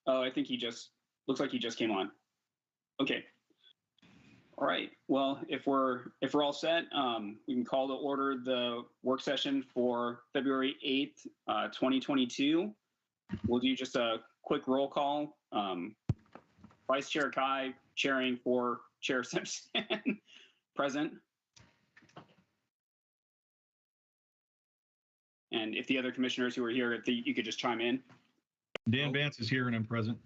Oh, I think looks like he just came on. Okay. All right. Well, if we're all set, we can call to order the work session for February 8th, 2022. We'll do just a quick roll call. Vice Chair Kai chairing for Chair Simpson. Present. And if the other commissioners who are here, you could just chime in. Dan Vance is here and I'm present.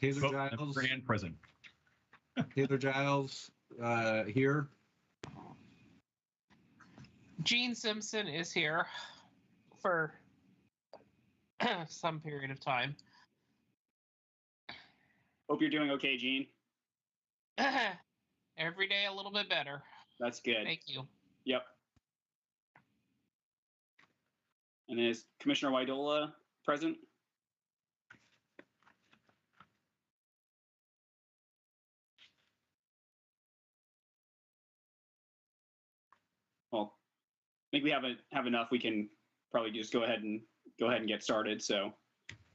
Taylor Giles. And present. Taylor Giles here. Gene Simpson is here for some period of time. Hope you're doing okay, Gene. Every day a little bit better. That's good. Thank you. Yep. And is Commissioner Widola present? Well, I think we have enough. We can probably just go ahead and get started. So,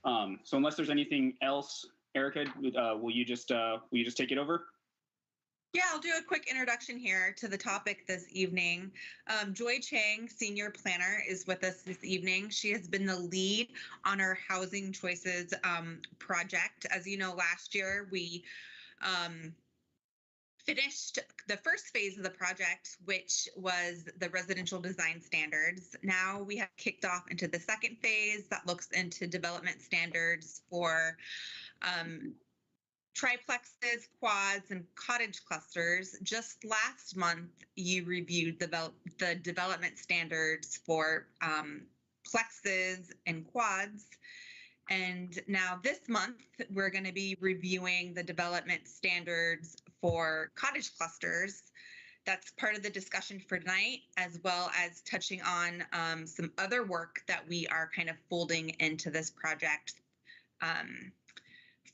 so unless there's anything else, Erica, will you just take it over? Yeah, I'll do a quick introduction here to the topic this evening. Joy Chang, Senior Planner, is with us this evening. She has been the lead on our Housing Choices project. As you know, last year we finished the first phase of the project, which was the residential design standards. Now we have kicked off into the second phase that looks into development standards for triplexes, quads, and cottage clusters. Just last month, you reviewed the development standards for plexes and quads. And now this month, we're going to be reviewing the development standards for cottage clusters. That's part of the discussion for tonight, as well as touching on some other work that we are kind of folding into this project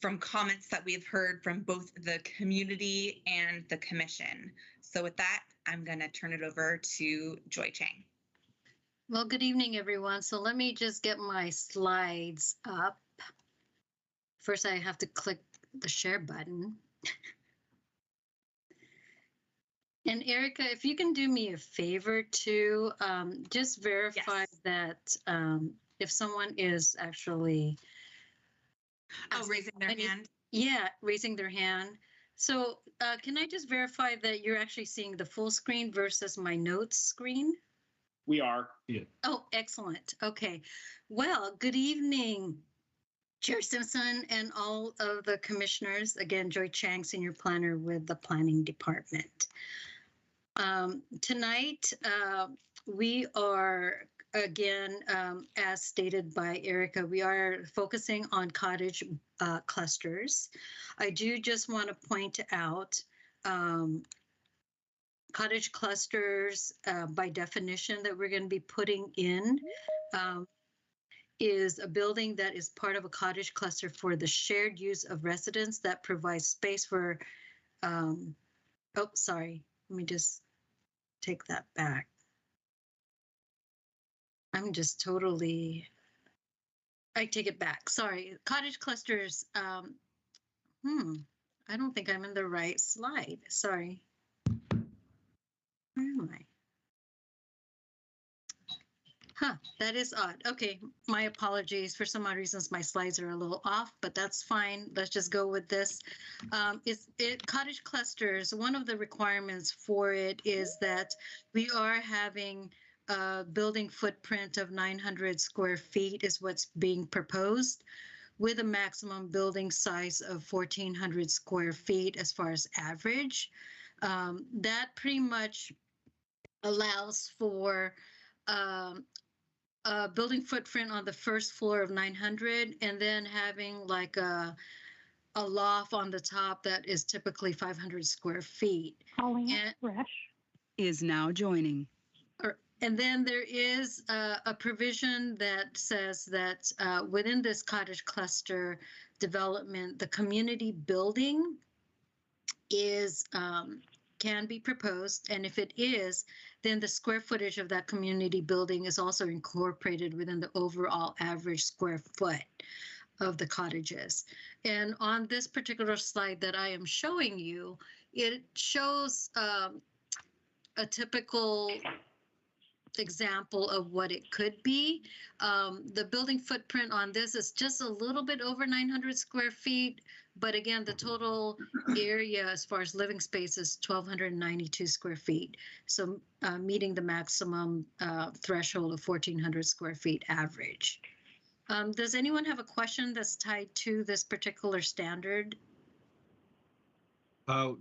from comments that we've heard from both the community and the commission. So with that, I'm going to turn it over to Joy Chang. Well, good evening, everyone. So let me just get my slides up. First, I have to click the share button. And Erica, if you can do me a favor too, just verify that if someone is actually raising their hand. Yeah, raising their hand. So can I just verify that you're actually seeing the full screen versus my notes screen? We are. Yeah. Oh, excellent. Okay. Well, good evening, Chair Simpson and all of the commissioners. Again, Joy Chang, Senior Planner with the Planning Department. Tonight, we are, again, as stated by Erica, we are focusing on cottage clusters. I do just want to point out cottage clusters, by definition, that we're going to be putting in is a building that is part of a cottage cluster for the shared use of residents that provides space for, oh, sorry, let me just take that back. I'm just totally, I take it back. Sorry, cottage clusters. I don't think I'm in the right slide. Sorry. Where am I? Huh, that is odd. Okay, my apologies. For some odd reasons, my slides are a little off, but that's fine. Let's just go with this. Cottage clusters, one of the requirements for it is that we are having a building footprint of 900 square feet is what's being proposed, with a maximum building size of 1,400 square feet as far as average. That pretty much allows for a building footprint on the first floor of 900 and then having like a loft on the top that is typically 500 square feet. Pauline Resch is now joining. And then there is a provision that says that within this cottage cluster development, the community building is can be proposed, and if it is, then the square footage of that community building is also incorporated within the overall average square foot. of the cottages. And on this particular slide that I am showing you, it shows a typical example of what it could be. The building footprint on this is just a little bit over 900 square feet. But again, the total area as far as living space is 1,292 square feet. So meeting the maximum threshold of 1,400 square feet average. Does anyone have a question that's tied to this particular standard?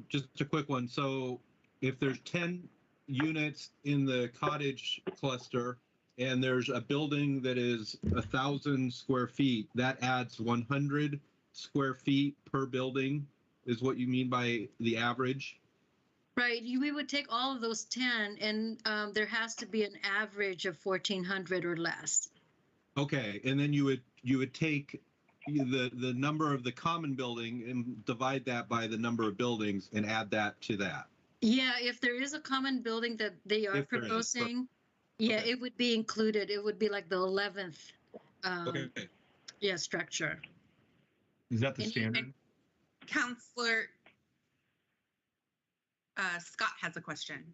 Just a quick one. So if there's 10 units in the cottage cluster and there's a building that is 1,000 square feet, that adds 100 square feet per building is what you mean by the average? Right, we would take all of those 10 and there has to be an average of 1,400 or less. Okay, and then you would take the number of the common building and divide that by the number of buildings and add that to that. Yeah, if there is a common building that they are proposing, yeah, okay. it would be included. It would be like the 11th Okay. yeah, structure. Is that the standard? Counselor Scott has a question.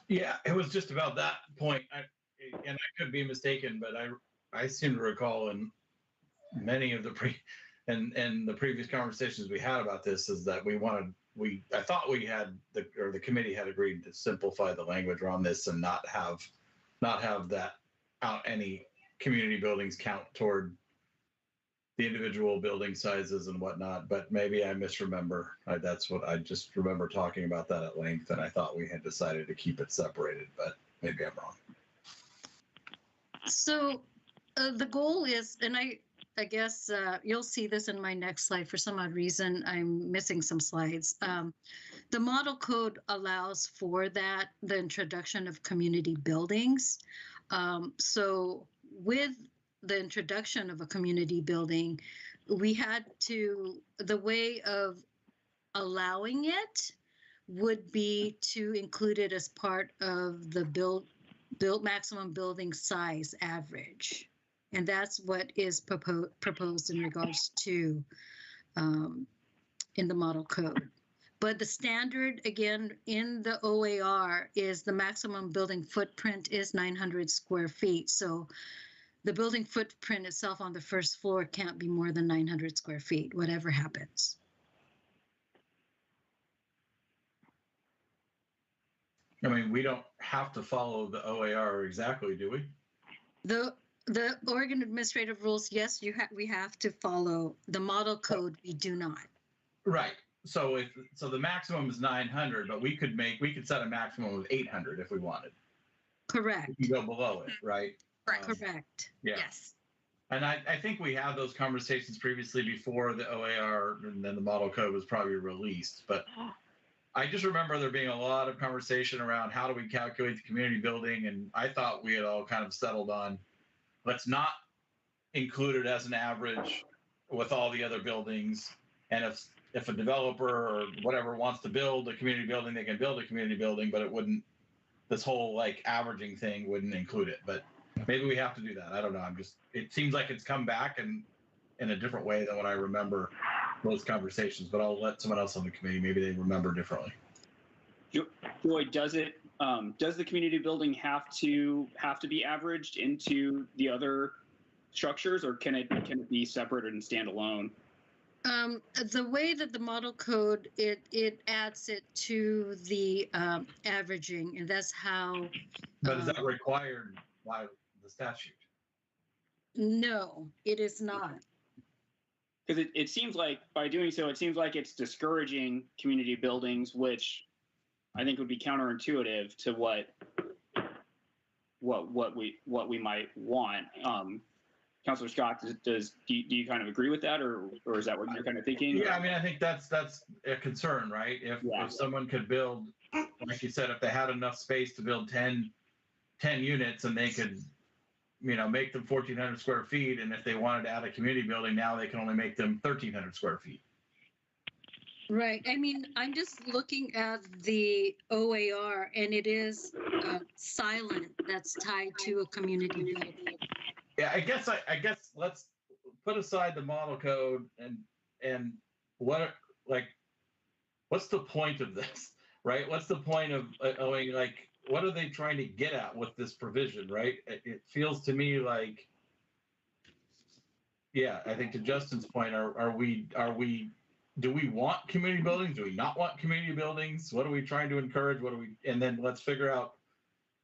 Yeah, it was just about that point. And I could be mistaken, but I seem to recall in many of the the previous conversations we had about this is that I thought we had the committee had agreed to simplify the language around this and not have that any community buildings count toward the individual building sizes and whatnot, but maybe I misremember. That's what I just remember talking about that at length, and I thought we had decided to keep it separated, but maybe I'm wrong. So the goal is, and I guess you'll see this in my next slide. For some odd reason, I'm missing some slides. The model code allows for that, the introduction of community buildings. So with the introduction of a community building, we had to, the way of allowing it would be to include it as part of the build maximum building size average. And that's what is proposed in regards to in the model code. But the standard, again, in the OAR is the maximum building footprint is 900 square feet. So the building footprint itself on the first floor can't be more than 900 square feet, whatever happens. I mean, we don't have to follow the OAR exactly, do we? The Oregon Administrative Rules, yes, we have to follow. The model code, we do not. Right. So the maximum is 900, but we could set a maximum of 800 if we wanted. Correct. We could go below it, right? Correct. Yeah. Yes. And I think we had those conversations previously before the OAR and then the model code was probably released. But I just remember there being a lot of conversation around how do we calculate the community building. And I thought we had all kind of settled on, let's not include it as an average with all the other buildings. And if a developer or whatever wants to build a community building, they can build a community building, but it wouldn't, this whole like averaging thing wouldn't include it. But maybe we have to do that. I don't know. It seems like it's come back and in a different way than what I remember those conversations, but I'll let someone else on the committee, maybe they remember differently. Joy, does the community building have to be averaged into the other structures, or can it be separated and stand alone? The way that the model code, it adds it to the averaging, and that's how. But is that required by the statute? No, it is not. Because it seems like by doing so, it seems like it's discouraging community buildings, which I think would be counterintuitive to what we might want. Councilor Scott, do you kind of agree with that, or is that what you're kind of thinking? Yeah, I mean, I think that's a concern, right? If someone could build, like you said, if they had enough space to build 10 units and they could, make them 1,400 square feet, and if they wanted to add a community building, now they can only make them 1,300 square feet. Right. I mean, I'm just looking at the OAR, and it is silent that's tied to a community building. Yeah, I guess let's put aside the model code and what what's the point of this, right? What's the point of like what are they trying to get at with this provision, right? It feels to me like, yeah, I think to Justin's point, do we want community buildings? Do we not want community buildings? What are we trying to encourage? And then let's figure out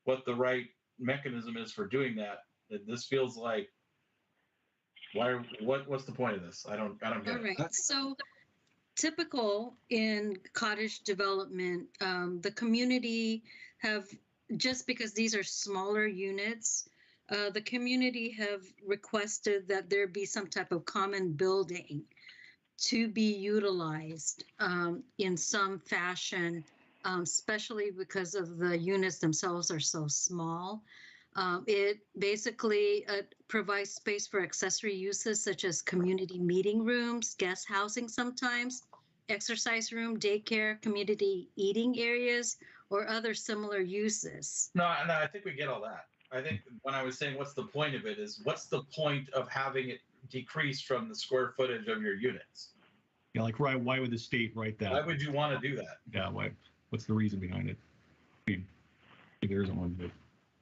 what the right mechanism is for doing that. This feels like, what's the point of this? I don't get All it. right. So typical in cottage development, the community have, just because these are smaller units, the community have requested that there be some type of common building to be utilized in some fashion, especially because of the units themselves are so small. It basically provides space for accessory uses such as community meeting rooms, guest housing sometimes, exercise room, daycare, community eating areas, or other similar uses. No, I think we get all that. I think when I was saying what's the point of it is, what's the point of having it decrease from the square footage of your units? Yeah, like why would the state write that? Why would you want to do that? Yeah, why? What's the reason behind it? I mean, there isn't one. But...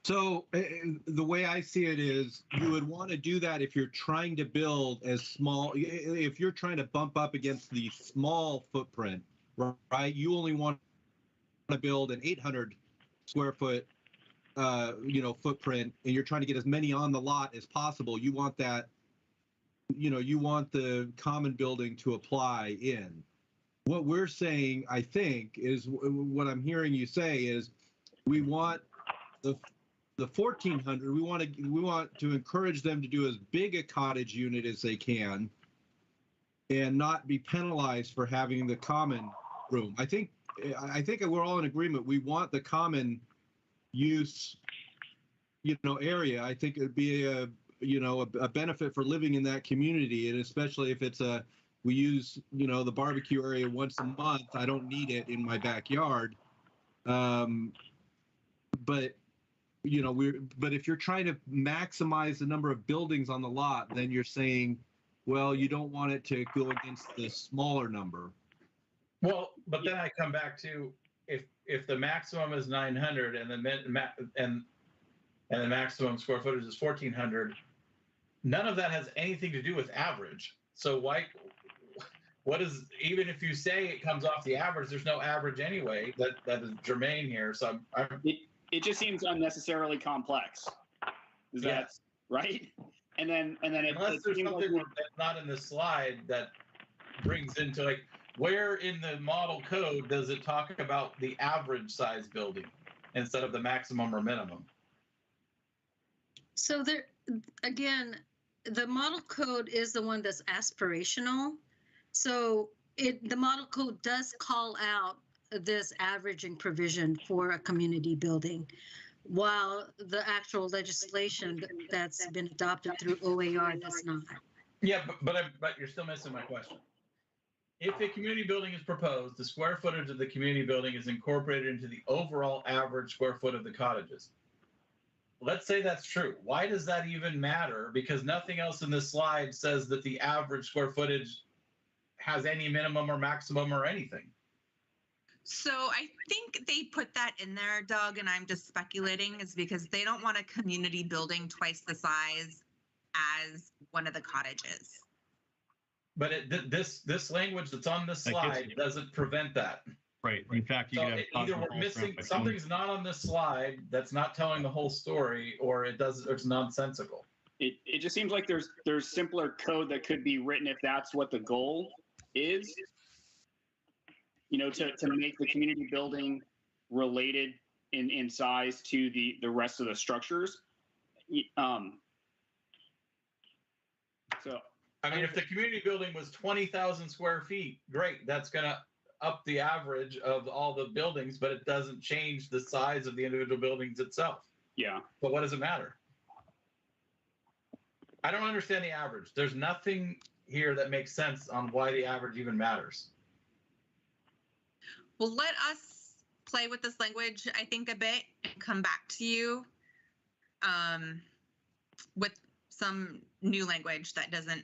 So the way I see it is you would want to do that if you're trying to build as small, if you're trying to bump up against the small footprint, right? You only want to build an 800 square foot, footprint, and you're trying to get as many on the lot as possible. You want that, you want the common building to apply in. What we're saying, I think, is what I'm hearing you say is we want the 1,400. We want to encourage them to do as big a cottage unit as they can, and not be penalized for having the common room. I think we're all in agreement. We want the common use, area. I think it would be a benefit for living in that community, and especially if it's we use the barbecue area once a month. I don't need it in my backyard, but if you're trying to maximize the number of buildings on the lot, then you're saying, well, you don't want it to go against the smaller number. Well, but then I come back to if the maximum is 900 and the maximum square footage is 1,400, none of that has anything to do with average. So even if you say it comes off the average, there's no average anyway that is germane here. So it just seems unnecessarily complex. Is that right? And then unless there's something that's not in the slide that brings into like, where in the model code does it talk about the average size building instead of the maximum or minimum? So there, again, the model code is the one that's aspirational. So the model code does call out this averaging provision for a community building, while the actual legislation that's been adopted through OAR does not. Yeah, but you're still missing my question. If a community building is proposed, the square footage of the community building is incorporated into the overall average square foot of the cottages. Let's say that's true. Why does that even matter? Because nothing else in this slide says that the average square footage has any minimum or maximum or anything. So I think they put that in there, Doug, and I'm just speculating, is because they don't want a community building twice the size as one of the cottages. But this language that's on this slide doesn't prevent that. Right. In fact, either we're missing something's not on this slide that's not telling the whole story, or it's nonsensical. It just seems like there's simpler code that could be written if that's what the goal is. To make the community building related in size to the rest of the structures. So I mean, if the community building was 20,000 square feet, great. That's going to up the average of all the buildings, but it doesn't change the size of the individual buildings itself. Yeah. But what does it matter? I don't understand the average. There's nothing here that makes sense on why the average even matters. Well, let us play with this language, I think, a bit and come back to you with some new language that doesn't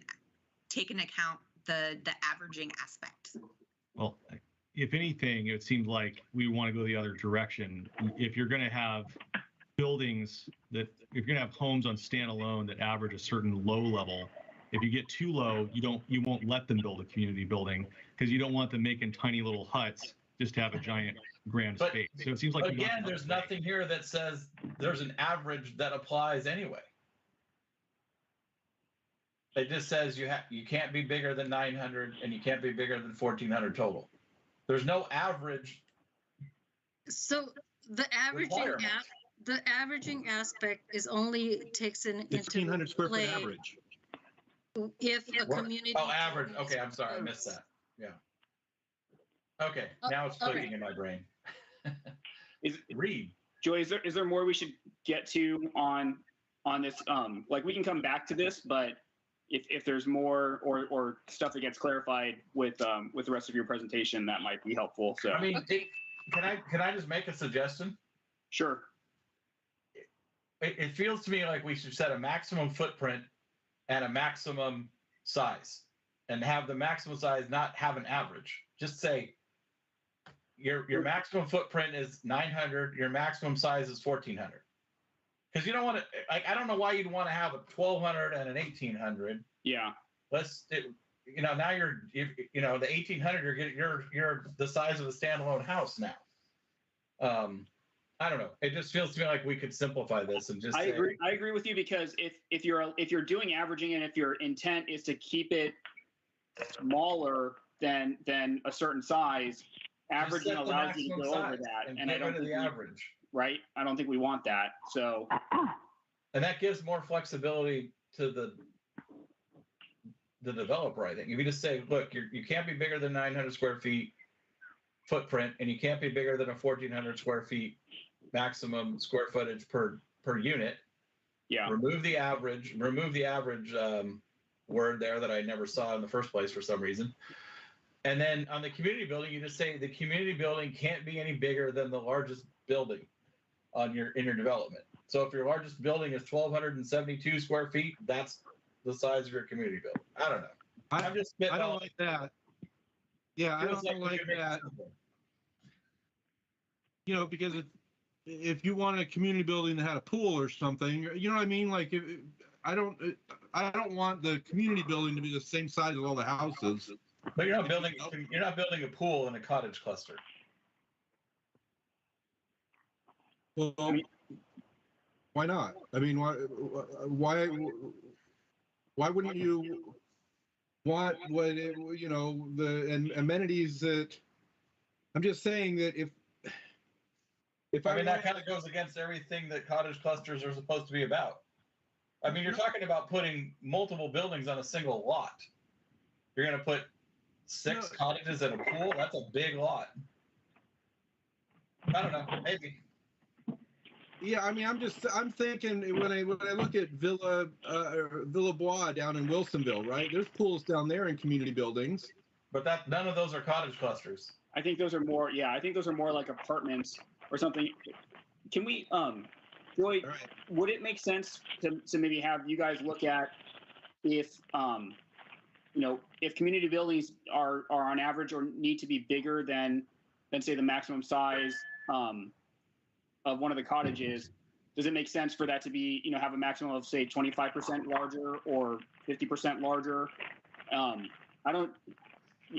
take into account the averaging aspect. Well, if anything, it seems like we want to go the other direction. If you're going to have buildings if you're going to have homes on standalone that average a certain low level, if you get too low, you won't let them build a community building because you don't want them making tiny little huts just to have a giant grand But space. So it seems like again, there's nothing here that says there's an average that applies anyway. It just says you can't be bigger than 900 and you can't be bigger than 1400 total. There's no average. So the averaging aspect is only takes into 1,500 square foot play average. if a community. Oh, average. Okay, I'm sorry, I missed that. Yeah. Okay, now it's clicking in my brain. Read. Joy, is there more we should get to on this? Like we can come back to this, but if there's more or stuff that gets clarified with the rest of your presentation, that might be helpful. So I mean, can I just make a suggestion? Sure. It feels to me like we should set a maximum footprint and a maximum size, and have the maximum size not have an average. Just say your maximum footprint is 900, your maximum size is 1400. Because you don't want to, I don't know why you'd want to have a 1200 and an 1800. Yeah. Now the 1800, you're the size of a standalone house now. I don't know. It just feels to me like we could simplify this and just. I agree with you, because if you're doing averaging and if your intent is to keep it smaller than a certain size, averaging allows you to go over that, and I don't think the average. Right? I don't think we want that. So. And that gives more flexibility to the developer, I think. If you just say, look, you can't be bigger than 900 square feet footprint, and you can't be bigger than a 1,400 square feet maximum square footage per unit. Yeah. Remove the average word there that I never saw in the first place for some reason. And then on the community building, you just say the community building can't be any bigger than the largest building in your development. So if your largest building is 1,272 square feet, that's the size of your community building. I don't know. I don't like that. Yeah, I don't like that. You know, because if you want a community building that had a pool or something, you know what I mean? Like, I don't want the community building to be the same size as all the houses. But you're not building a pool in a cottage cluster. Well, why not? I mean, why wouldn't you want the amenities that? I'm just saying that if I mean, that kind of goes against everything that cottage clusters are supposed to be about. I mean, you're talking about putting multiple buildings on a single lot. You're going to put 6 cottages and a pool. That's a big lot. I don't know. Maybe. Yeah, I mean, I'm thinking when I look at Villa Bois down in Wilsonville, right? There's pools down there in community buildings. But none of those are cottage clusters. I think those are more. Yeah, I think those are more like apartments or something. Can we, Joy? Right. Would it make sense to maybe have you guys look at if community buildings are on average or need to be bigger than say the maximum size of one of the cottages? Does it make sense for that to be, have a maximum of say 25% larger or 50% larger?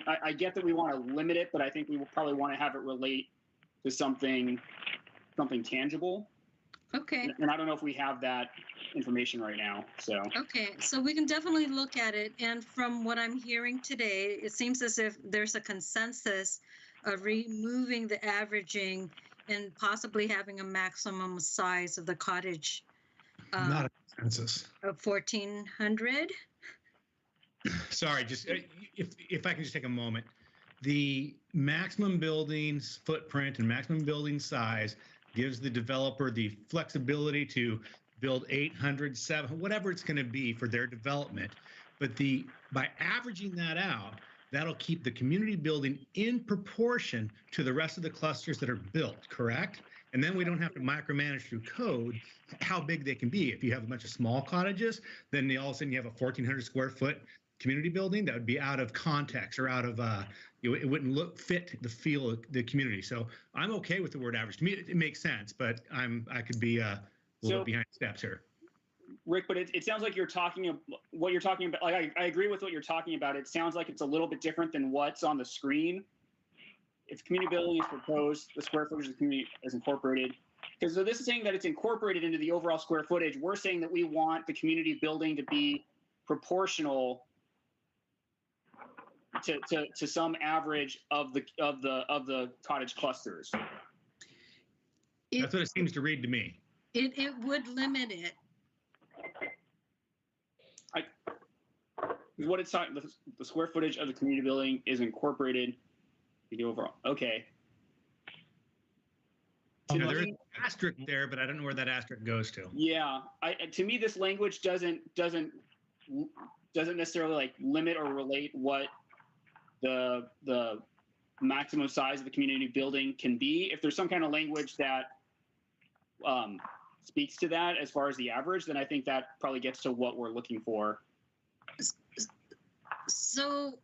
I get that we want to limit it, but I think we will probably want to have it relate to something tangible. Okay. And I don't know if we have that information right now. So. Okay, so we can definitely look at it. And from what I'm hearing today, it seems as if there's a consensus of removing the averaging and possibly having a maximum size of the cottage. Not a consensus. Of 1,400. Sorry, just if I can just take a moment. The maximum building's footprint and maximum building size gives the developer the flexibility to build 800, 700, whatever it's going to be for their development. But by averaging that out, that'll keep the community building in proportion to the rest of the clusters that are built, correct? And then we don't have to micromanage through code how big they can be. If you have a bunch of small cottages, then all of a sudden you have a 1,400 square foot community building, that would be out of context or out of, it wouldn't fit the feel of the community. So I'm okay with the word average. To me, it makes sense, but I could be a little bit behind steps here. Rick, but it sounds like what you're talking about. Like I agree with what you're talking about. It sounds like it's a little bit different than what's on the screen. If community building is proposed, the square footage of the community is incorporated. Because so this is saying that it's incorporated into the overall square footage. We're saying that we want the community building to be proportional to some average of the cottage clusters. That's what it seems to read to me. It would limit it. What it's talking, the square footage of the community building is incorporated in the overall. Okay. There's an asterisk there, but I don't know where that asterisk goes to. Yeah, to me, this language doesn't necessarily like limit or relate what the maximum size of the community building can be. If there's some kind of language that speaks to that as far as the average, then I think that probably gets to what we're looking for. So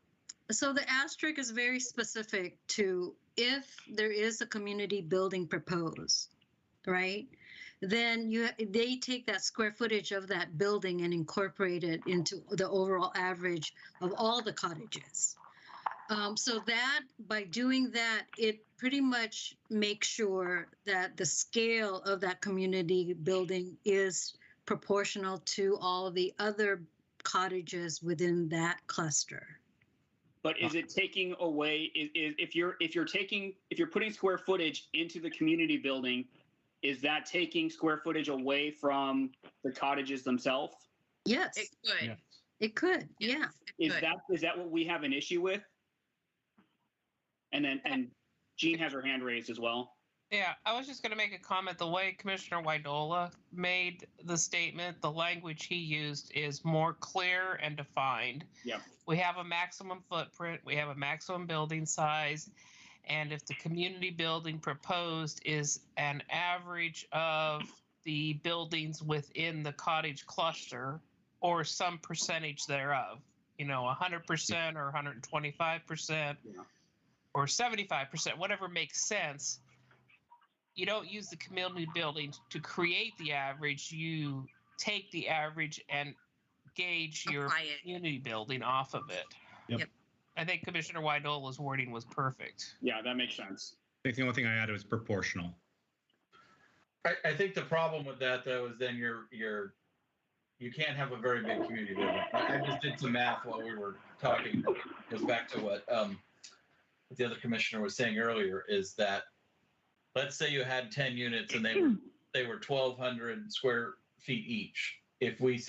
the asterisk is very specific to if there is a community building proposed, right? Then they take that square footage of that building and incorporate it into the overall average of all the cottages. So that by doing that, it pretty much makes sure that the scale of that community building is proportional to all the other cottages within that cluster. But is it taking away? If you're putting square footage into the community building, is that taking square footage away from the cottages themselves? Yes, It could. Yes. it could. Yeah. Is that what we have an issue with? And Jean has her hand raised as well. Yeah, I was just going to make a comment. The way Commissioner Widola made the statement, the language he used is more clear and defined. Yeah. We have a maximum footprint, we have a maximum building size, and if the community building proposed is an average of the buildings within the cottage cluster or some percentage thereof, 100% or 125%. Yeah. Or 75%, whatever makes sense. You don't use the community building to create the average. You take the average and gauge your community building off of it. Yep. I think Commissioner Widola's wording was perfect. Yeah, that makes sense. I think the only thing I added was proportional. I think the problem with that though is then you can't have a very big community building. I just did some math while we were talking. It goes back to what the other commissioner was saying earlier, is that let's say you had 10 units and they were 1,200 square feet each. If we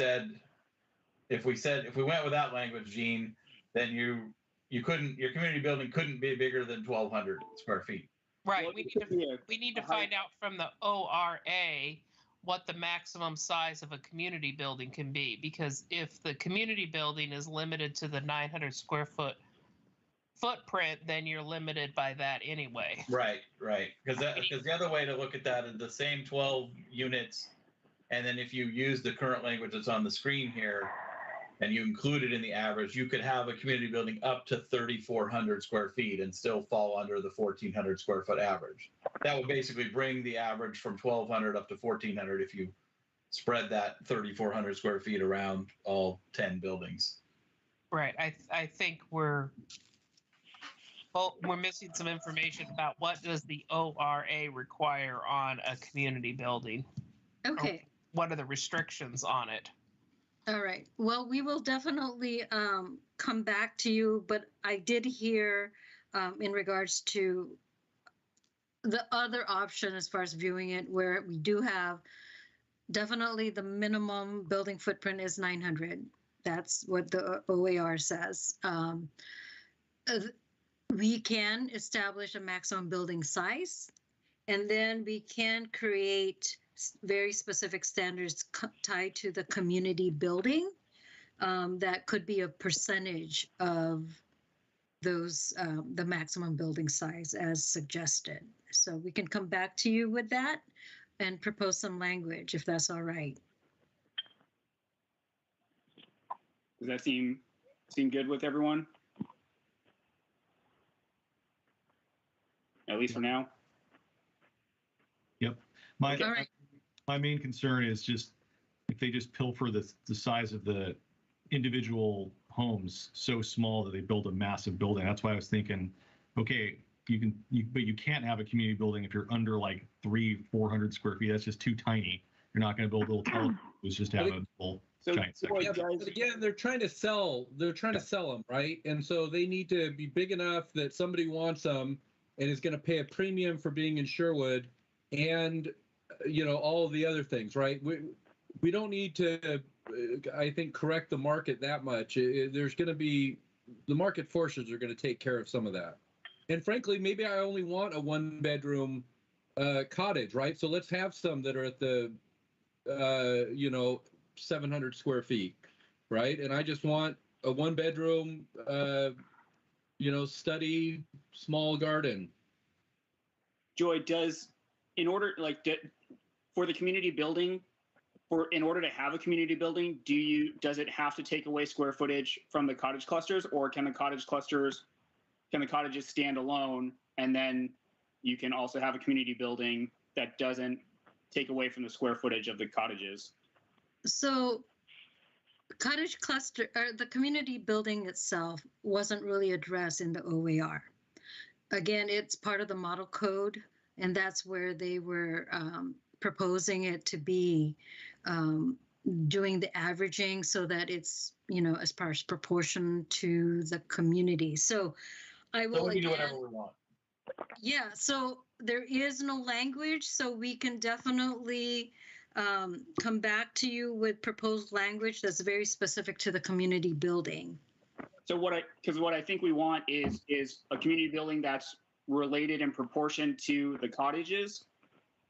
went with that language, Gene, then your community building couldn't be bigger than 1,200 square feet. Right. Well, we need to find out from the ORA what the maximum size of a community building can be, because if the community building is limited to the 900 square foot footprint, then you're limited by that anyway. Right. Because the other way to look at that is the same 12 units, and then if you use the current language that's on the screen here, and you include it in the average, you could have a community building up to 3,400 square feet and still fall under the 1,400 square foot average. That would basically bring the average from 1,200 up to 1,400 if you spread that 3,400 square feet around all 10 buildings. Right. I think we're missing some information about what does the ORA require on a community building. Okay. What are the restrictions on it? All right. Well, we will definitely come back to you, but I did hear in regards to the other option as far as viewing it, where we do have definitely the minimum building footprint is 900. That's what the OAR says. We can establish a maximum building size, and then we can create very specific standards tied to the community building that could be a percentage of those, the maximum building size as suggested. So we can come back to you with that and propose some language if that's all right. Does that seem Seem good with everyone? At least for now? Yep. My, Okay. All right. my main concern is just if they just pilfer the size of the individual homes so small that they build a massive building. That's why I was thinking, okay, but you can't have a community building if you're under like 400 square feet. That's just too tiny. You're not going to build a little telephone. It's just have a little So, giant section. Yeah, but again, they're trying to sell them, right? And so they need to be big enough that somebody wants them and is going to pay a premium for being in Sherwood, and all of the other things, right? We don't need to, I think, correct the market that much. There's going to be, the market forces are going to take care of some of that. And frankly, maybe I only want a 1-bedroom cottage, right? So let's have some that are at the 700 square feet, right? And I just want a 1-bedroom, study, small garden. Joy, in order for the community building, in order to have a community building, does it have to take away square footage from the cottage clusters, or can the cottages stand alone, and then you can also have a community building that doesn't take away from the square footage of the cottages? So cottage cluster, or the community building itself, wasn't really addressed in the OAR. Again, it's part of the model code, and that's where they were proposing it to be, doing the averaging so that it's, as far as proportion to the community. So I will, So we can do whatever we want. Yeah, so there is no language, so we can definitely come back to you with proposed language that's very specific to the community building. So because what I think we want is a community building that's related in proportion to the cottages,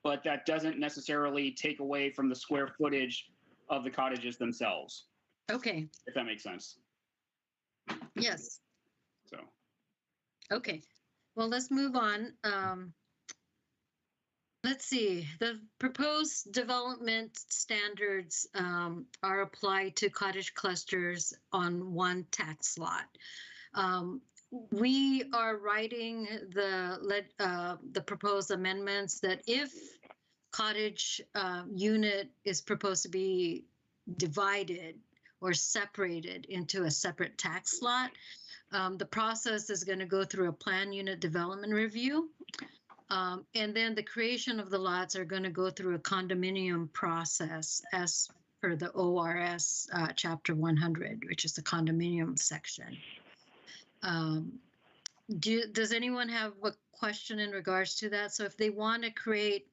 but that doesn't necessarily take away from the square footage of the cottages themselves. Okay. If that makes sense. Yes. So. Okay. Well, let's move on. Let's see. The proposed development standards are applied to cottage clusters on one tax lot. We are writing the proposed amendments that if cottage unit is proposed to be divided or separated into a separate tax lot, the process is going to go through a plan unit development review. And then the creation of the lots are going to go through a condominium process as per the ORS chapter 100, which is the condominium section. Does anyone have a question in regards to that? So if they want to create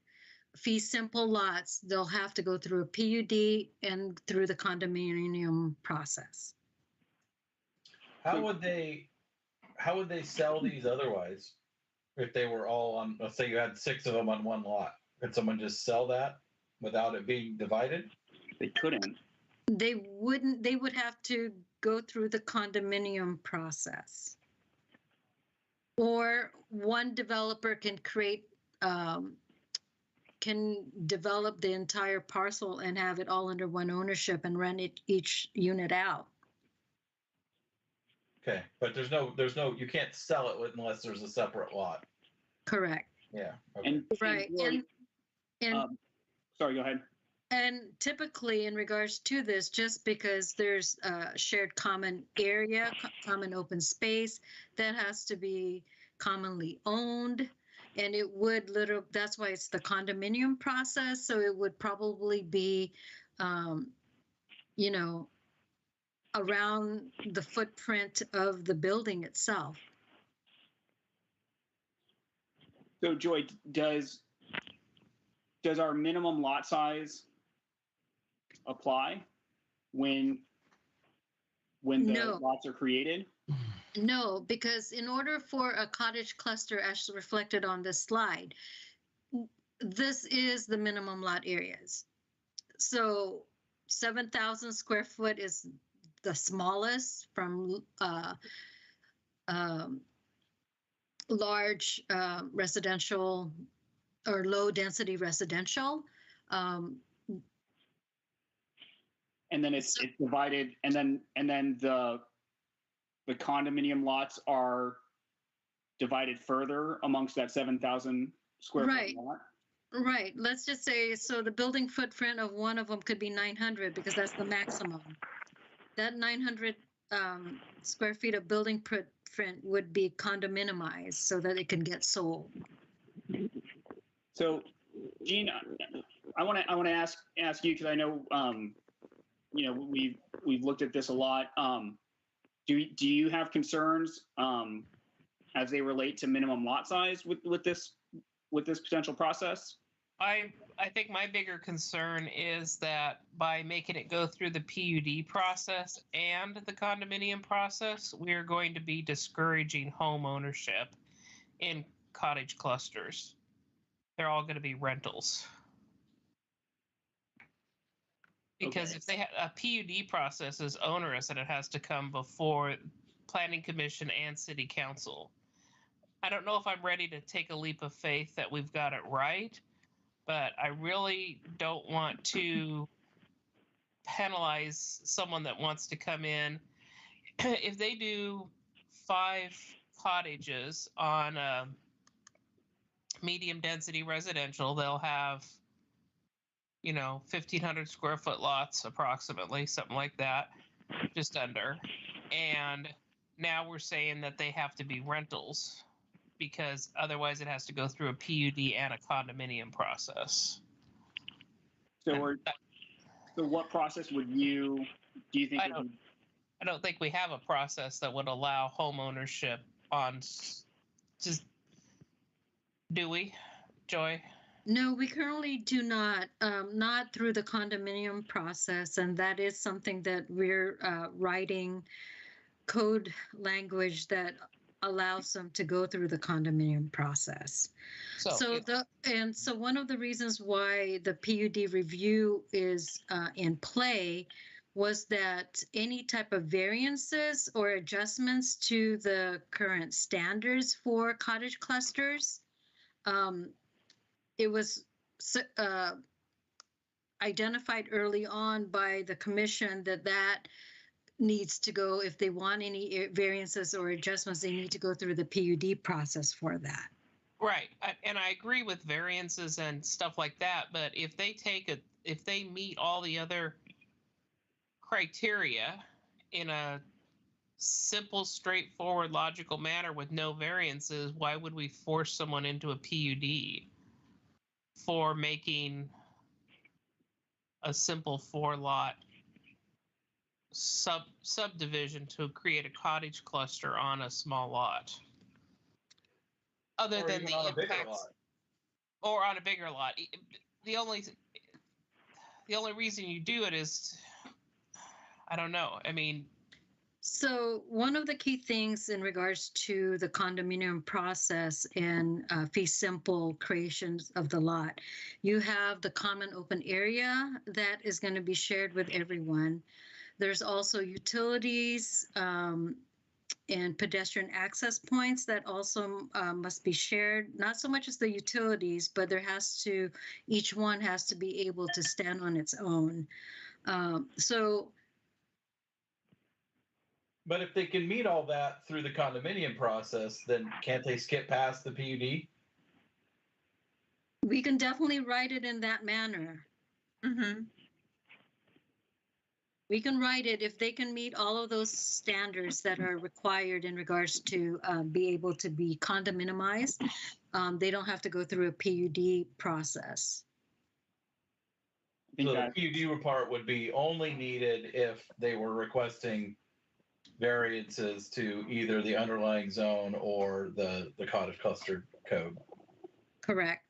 fee simple lots, they'll have to go through a PUD and through the condominium process. How would they sell these otherwise? If they were all on, let's say you had 6 of them on one lot, could someone just sell that without it being divided? They couldn't. They wouldn't. They would have to go through the condominium process. Or one developer can develop the entire parcel and have it all under one ownership and rent each unit out. Okay, but there's no, you can't sell it unless there's a separate lot. Correct. Yeah. Okay. And right. And sorry, go ahead. And typically in regards to this, just because there's a shared common area, common open space, that has to be commonly owned. And it would that's why it's the condominium process. So it would probably be, around the footprint of the building itself. So Joy, does our minimum lot size apply when the lots are created? No, because in order for a cottage cluster as reflected on this slide, this is the minimum lot areas. So 7,000 square foot is the smallest from large residential or low density residential. And then it's divided, and then the condominium lots are divided further amongst that 7,000 square Right. foot lot? Right. Let's just say, so the building footprint of one of them could be 900 because that's the maximum. That 900 square feet of building footprint would be condominiumized so that it can get sold. So, Gene, I want to ask you, because I know you know, we've looked at this a lot. Do you have concerns as they relate to minimum lot size with this potential process? I think my bigger concern is that by making it go through the PUD process and the condominium process, we're going to be discouraging home ownership in cottage clusters. They're all going to be rentals. Because Okay. if they have a PUD process is onerous and it has to come before Planning Commission and City Council. I don't know if I'm ready to take a leap of faith that we've got it right, but I really don't want to penalize someone that wants to come in. If they do 5 cottages on a medium density residential, they'll have, you know, 1,500 square foot lots approximately, something like that, just under. And now we're saying that they have to be rentals because otherwise it has to go through a PUD and a condominium process. So what process do you think? I don't think we have a process that would allow home ownership on just, do we, Joy? No, we currently do not, not through the condominium process. And that is something that we're writing code language that allows them to go through the condominium process. So one of the reasons why the PUD review is in play was that any type of variances or adjustments to the current standards for cottage clusters, it was identified early on by the commission that needs to go, if they want any variances or adjustments, they need to go through the PUD process for that. Right. And I agree with variances and stuff like that, but if they meet all the other criteria in a simple, straightforward, logical manner with no variances, why would we force someone into a PUD for making a simple 4-lot subdivision to create a cottage cluster on a small lot? Other Or than even the on a bigger impacts, lot. or on a bigger lot. The only reason you do it is, I don't know. I mean, so one of the key things in regards to the condominium process and fee simple creations of the lot, you have the common open area that is going to be shared with everyone. There's also utilities and pedestrian access points that also must be shared. Not so much as the utilities, but each one has to be able to stand on its own. But if they can meet all that through the condominium process, then can't they skip past the PUD? We can definitely write it in that manner. Mm-hmm. We can write it if they can meet all of those standards that are required in regards to be able to be condominiumized. They don't have to go through a PUD process. So the PUD part would be only needed if they were requesting variances to either the underlying zone or the cottage cluster code. Correct.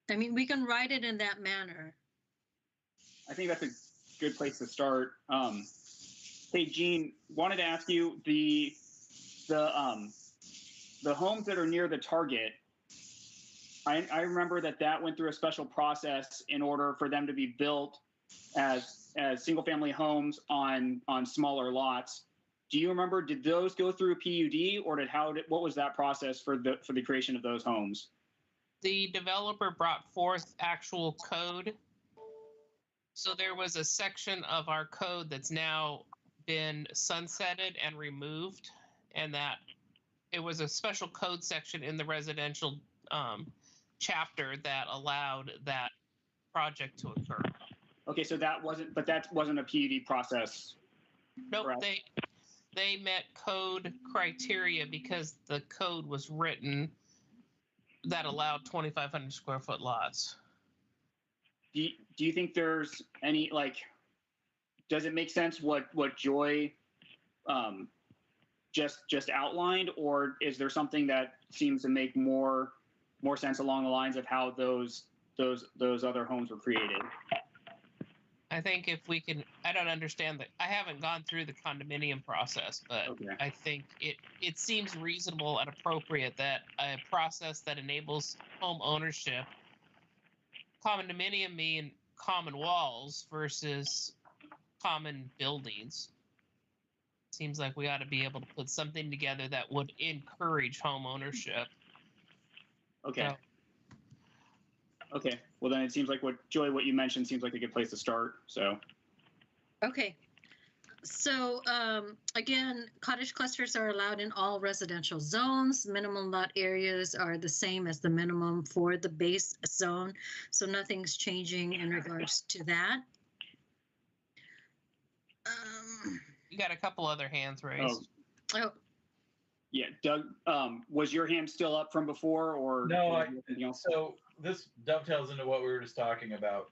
I mean, we can write it in that manner. I think that's a good place to start. Hey, Gene, wanted to ask you the homes that are near the target. I remember that went through a special process in order for them to be built as single-family homes on smaller lots. Do you remember? Did those go through PUD, or what was that process for the creation of those homes? The developer brought forth actual code. So there was a section of our code that's now been sunsetted and removed, and that it was a special code section in the residential chapter that allowed that project to occur. Okay, so that wasn't a PUD process. Nope, correct? they met code criteria because the code was written that allowed 2,500 square foot lots. Do you think there's any, like, does it make sense what Joy just outlined, or is there something that seems to make more sense along the lines of how those other homes were created? I think if we can, I don't understand that. I haven't gone through the condominium process, but Okay. I think it seems reasonable and appropriate that a process that enables home ownership, condominium mean common walls versus common buildings. Seems like we ought to be able to put something together that would encourage home ownership. Okay. So, Okay. Well, then it seems like what you mentioned seems like a good place to start. So. Okay. So again, cottage clusters are allowed in all residential zones. Minimum lot areas are the same as the minimum for the base zone. So nothing's changing in regards to that. you got a couple other hands raised. Oh, Yeah, Doug, was your hand still up from before, or No, anything else? So this dovetails into what we were just talking about.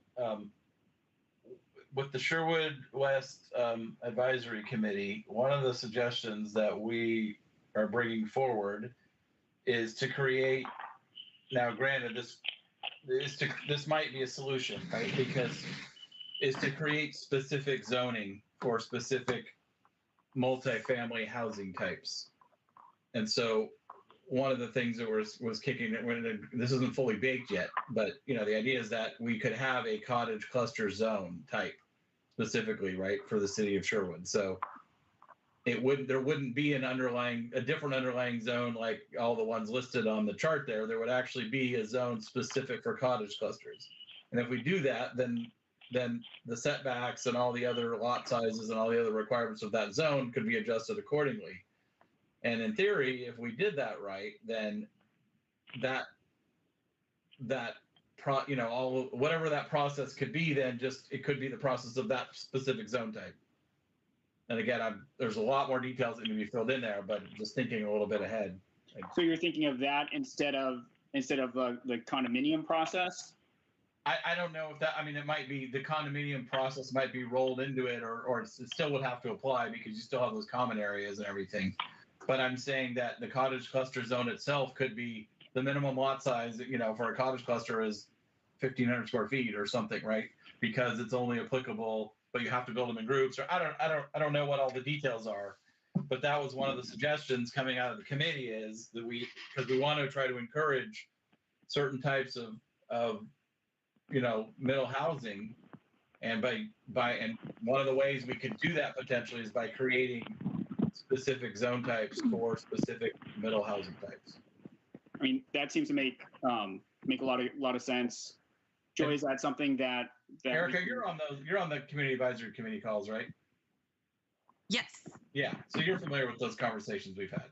With the Sherwood West Advisory Committee, one of the suggestions that we are bringing forward is to create. Now, granted, this might be a solution, right? Because is to create specific zoning for specific multifamily housing types. And so one of the things that was kicking it, when this isn't fully baked yet, but the idea is that we could have a cottage cluster zone type specifically, right, for the city of Sherwood. So there wouldn't be a different underlying zone like all the ones listed on the chart there. There would actually be a zone specific for cottage clusters. And if we do that, then the setbacks and all the other lot sizes and all the other requirements of that zone could be adjusted accordingly. And in theory, if we did that right, then whatever that process could be, then it could be the process of that specific zone type. And again, there's a lot more details that need to be filled in there, but just thinking a little bit ahead. So you're thinking of that instead of the condominium process? I don't know if that, it might be, the condominium process might be rolled into it, or it still would have to apply because you still have those common areas and everything. But I'm saying that the cottage cluster zone itself could be the minimum lot size, for a cottage cluster is 1,500 square feet or something, right? Because it's only applicable, but you have to build them in groups. Or I don't know what all the details are, but that was one of the suggestions coming out of the committee, is that because we want to try to encourage certain types of middle housing, and and one of the ways we could do that potentially is by creating specific zone types for specific middle housing types. That seems to make a lot of sense. Joy, is that something that Erica, you're on the community advisory committee calls, right? Yes. Yeah, so you're familiar with those conversations we've had.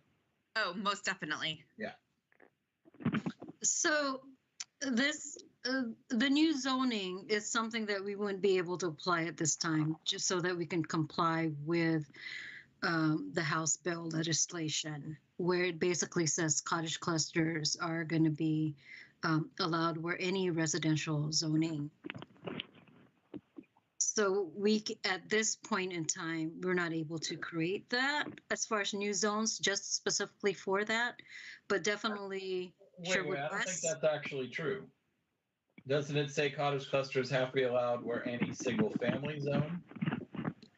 Oh, most definitely. Yeah. so the new zoning is something that we wouldn't be able to apply at this time, just so that we can comply with the House bill legislation, where it basically says cottage clusters are going to be allowed where any residential zoning. So at this point in time, we're not able to create that as far as new zones, just specifically for that, but definitely. Wait, I don't think that's actually true. Doesn't it say cottage clusters have to be allowed where any single family zone?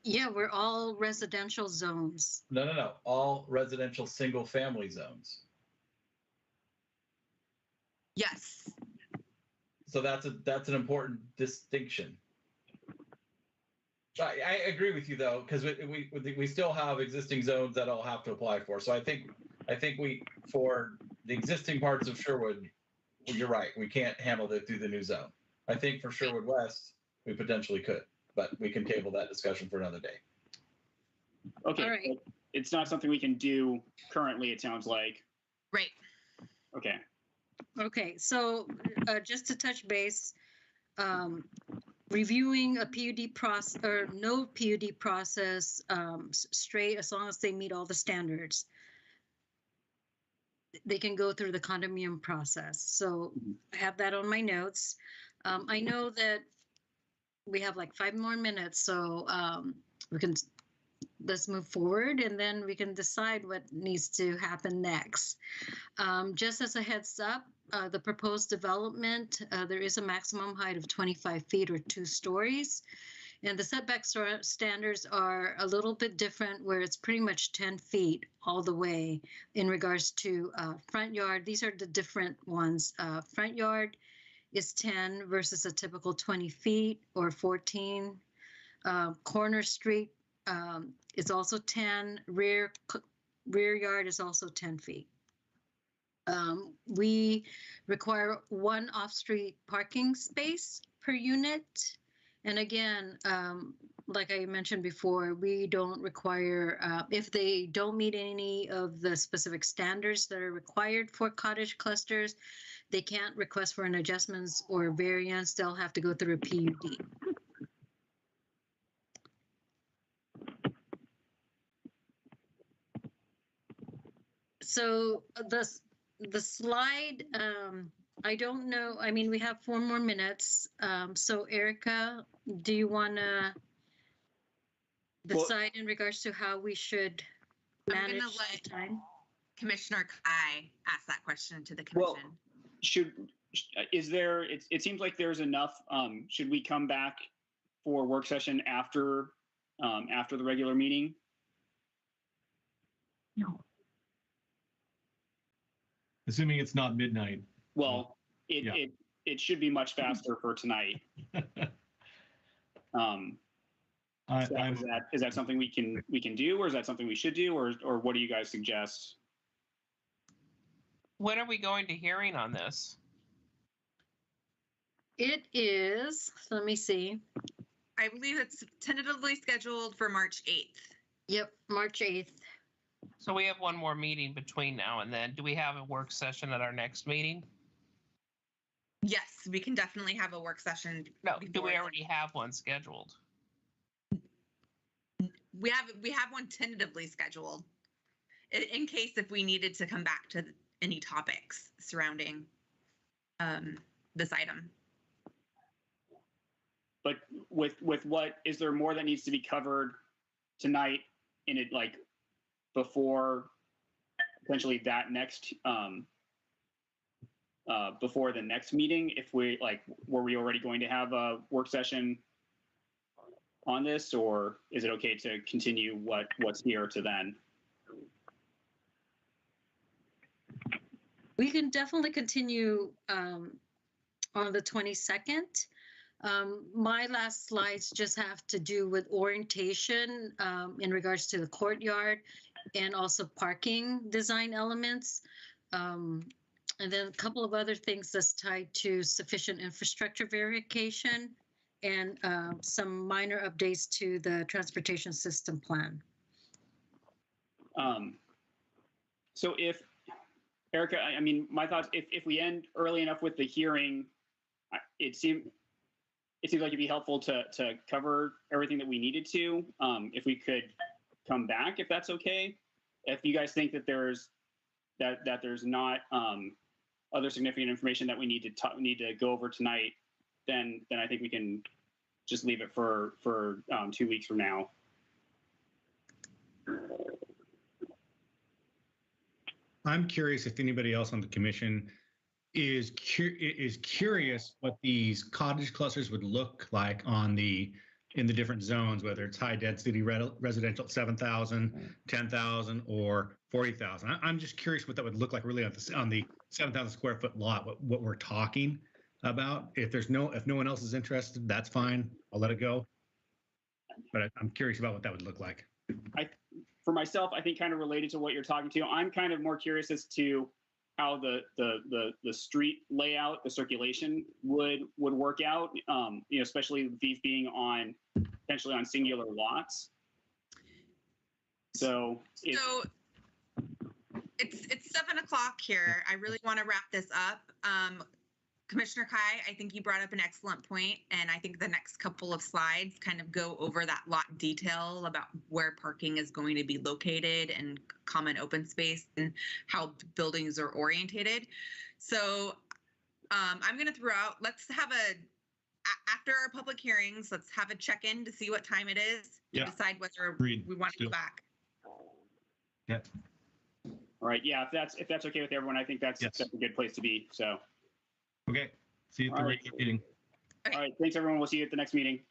Yeah, we're all residential zones. No. All residential single family zones. Yes. So that's an important distinction. I agree with you though, because we still have existing zones that I'll have to apply for. So I think we, for the existing parts of Sherwood, you're right. We can't handle it through the new zone. I think for Sherwood West, we potentially could, but we can table that discussion for another day. Okay. All right. It's not something we can do currently, it sounds like. Right. Okay. Okay, so just to touch base, reviewing a PUD process or no PUD process straight, as long as they meet all the standards, they can go through the condominium process. So I have that on my notes. I know that we have like 5 more minutes, so let's move forward and then we can decide what needs to happen next. Just as a heads up, the proposed development, there is a maximum height of 25 feet or 2 stories. And the setback standards are a little bit different, where it's pretty much 10 feet all the way in regards to front yard. These are the different ones. Front yard is 10 versus a typical 20 feet or 14. Corner street is also 10. Rear yard is also 10 feet. We require 1 off-street parking space per unit. And again, like I mentioned before, we don't require, if they don't meet any of the specific standards that are required for cottage clusters, they can't request for an adjustments or variance. They'll have to go through a PUD. So the slide, I don't know. I mean, we have 4 more minutes. So Erica, do you want to decide in regards to how we should manage I'm gonna let the time? Commissioner Kai ask that question to the commission. Well, it seems like there's enough. Should we come back for work session after the regular meeting? No. Assuming it's not midnight. Well, Yeah. it should be much faster for tonight. Is that something we can do, or is that something we should do, or what do you guys suggest? When are we going to hearing on this? It is, let me see. I believe it's tentatively scheduled for March 8th. Yep, March 8th. So we have 1 more meeting between now and then. Do we have a work session at our next meeting? Yes, we can definitely have a work session. No, do we already have one scheduled? We have one tentatively scheduled in case if we needed to come back to any topics surrounding this item. But with what, is there more that needs to be covered tonight in it, like before potentially that next before the next meeting? If we were we already going to have a work session on this, or is it okay to continue what's here to then? We can definitely continue on the 22nd. My last slides just have to do with orientation in regards to the courtyard and also parking design elements. And then a couple of other things that's tied to sufficient infrastructure verification and some minor updates to the transportation system plan. So if, Erica, I mean, my thoughts, if we end early enough with the hearing, it seems like it'd be helpful to cover everything that we needed to. If we could come back, if that's okay. If you guys think that there's not other significant information that we need to go over tonight, then I think we can just leave it for 2 weeks from now. I'm curious if anybody else on the commission is curious what these cottage clusters would look like in the different zones, whether it's high density residential 7,000, 10,000, or 40,000. I'm just curious what that would look like really on the 7,000 square foot lot. What we're talking about. If no one else is interested, that's fine. I'll let it go. But I'm curious about what that would look like. For myself, I think kind of related to what you're talking to, I'm kind of more curious as to how the street layout, the circulation would work out, especially these being potentially on singular lots. So, So it's 7 o'clock here. I really want to wrap this up. Commissioner Kai, I think you brought up an excellent point, and I think the next couple of slides kind of go over that lot detail about where parking is going to be located and common open space and how buildings are orientated. So I'm going to throw out, let's have after our public hearings, let's have a check-in to see what time it is. Yeah. Decide whether Agreed. we want to go back. Yeah. all right, yeah, if that's okay with everyone, I think that's a good place to be. So, Okay. See you at the All right. regular meeting. all right, thanks everyone. We'll see you at the next meeting.